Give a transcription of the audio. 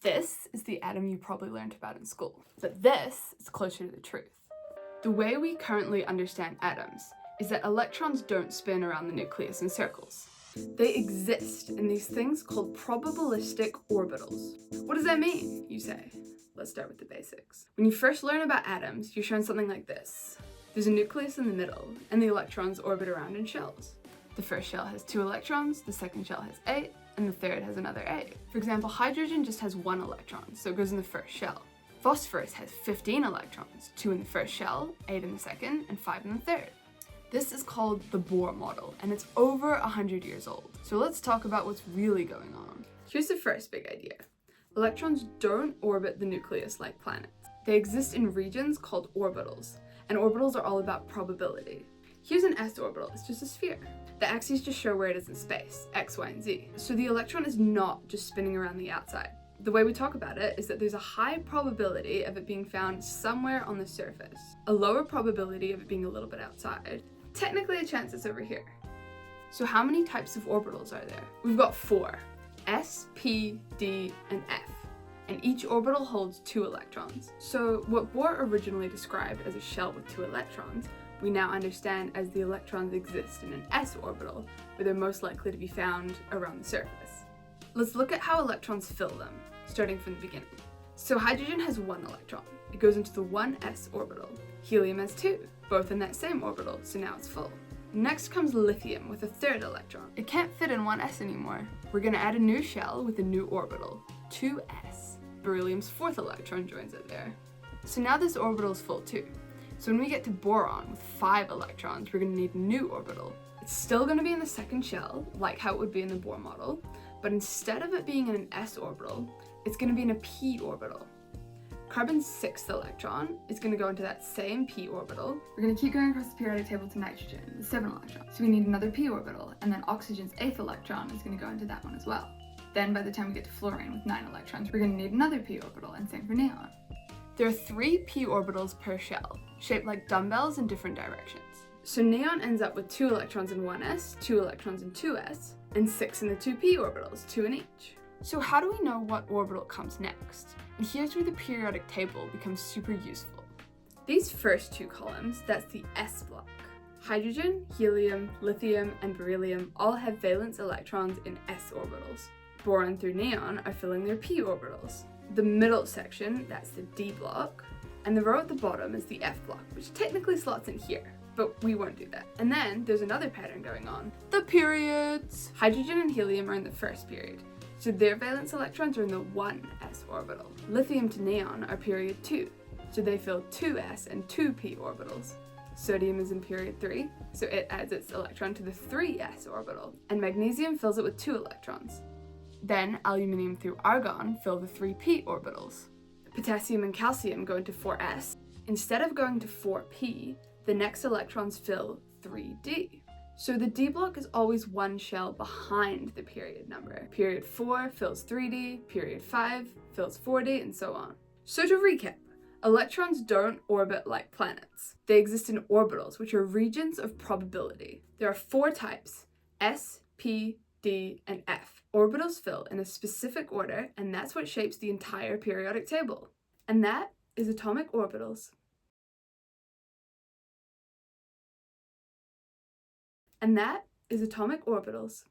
This is the atom you probably learned about in school, but this is closer to the truth. The way we currently understand atoms is that electrons don't spin around the nucleus in circles. They exist in these things called probabilistic orbitals. What does that mean, you say? Let's start with the basics. When you first learn about atoms, you're shown something like this. There's a nucleus in the middle, and the electrons orbit around in shells. The first shell has 2 electrons, the second shell has 8, and the third has another 8. For example, hydrogen just has 1 electron, so it goes in the first shell. Phosphorus has 15 electrons, 2 in the first shell, 8 in the second, and 5 in the third. This is called the Bohr model, and it's over 100 years old. So let's talk about what's really going on. Here's the first big idea. Electrons don't orbit the nucleus like planets. They exist in regions called orbitals, and orbitals are all about probability. Here's an s orbital, it's just a sphere. The axes just show where it is in space, x, y, and z. So the electron is not just spinning around the outside. The way we talk about it is that there's a high probability of it being found somewhere on the surface, a lower probability of it being a little bit outside, technically a chance it's over here. So how many types of orbitals are there? We've got 4, s, p, d, and f. And each orbital holds 2 electrons. So what Bohr originally described as a shell with 2 electrons, we now understand as the electrons exist in an s orbital, where they're most likely to be found around the surface. Let's look at how electrons fill them, starting from the beginning. So hydrogen has 1 electron. It goes into the 1s orbital. Helium has 2, both in that same orbital, so now it's full. Next comes lithium with a 3rd electron. It can't fit in 1s anymore. We're gonna add a new shell with a new orbital, 2s. Beryllium's 4th electron joins it there. So now this orbital is full too. So when we get to boron with 5 electrons, we're gonna need a new orbital. It's still gonna be in the second shell, like how it would be in the Bohr model, but instead of it being in an s orbital, it's gonna be in a p orbital. Carbon's 6th electron is gonna go into that same p orbital. We're gonna keep going across the periodic table to nitrogen with 7 electrons. So we need another p orbital, and then oxygen's 8th electron is gonna go into that one as well. Then by the time we get to fluorine with 9 electrons, we're gonna need another p orbital, and same for neon. There are 3 p orbitals per shell, shaped like dumbbells in different directions. So neon ends up with 2 electrons in 1s, 2 electrons in 2s, and 6 in the 2p orbitals, 2 in each. So how do we know what orbital comes next? And here's where the periodic table becomes super useful. These first 2 columns, that's the s block. Hydrogen, helium, lithium, and beryllium all have valence electrons in s orbitals. Boron through neon are filling their p orbitals. The middle section, that's the d block, and the row at the bottom is the f block, which technically slots in here, but we won't do that. And then there's another pattern going on, the periods. Hydrogen and helium are in the first period, so their valence electrons are in the 1s orbital. Lithium to neon are period 2, so they fill 2s and 2p orbitals. Sodium is in period 3, so it adds its electron to the 3s orbital, and magnesium fills it with 2 electrons. Then aluminium through argon fill the 3p orbitals. Potassium and calcium go into 4s. Instead of going to 4p, the next electrons fill 3d. So the d block is always 1 shell behind the period number. Period 4 fills 3d, period 5 fills 4d, and so on. So to recap, electrons don't orbit like planets. They exist in orbitals, which are regions of probability. There are 4 types, s, p, d, and f. Orbitals fill in a specific order, and that's what shapes the entire periodic table. And that is atomic orbitals. And that is atomic orbitals.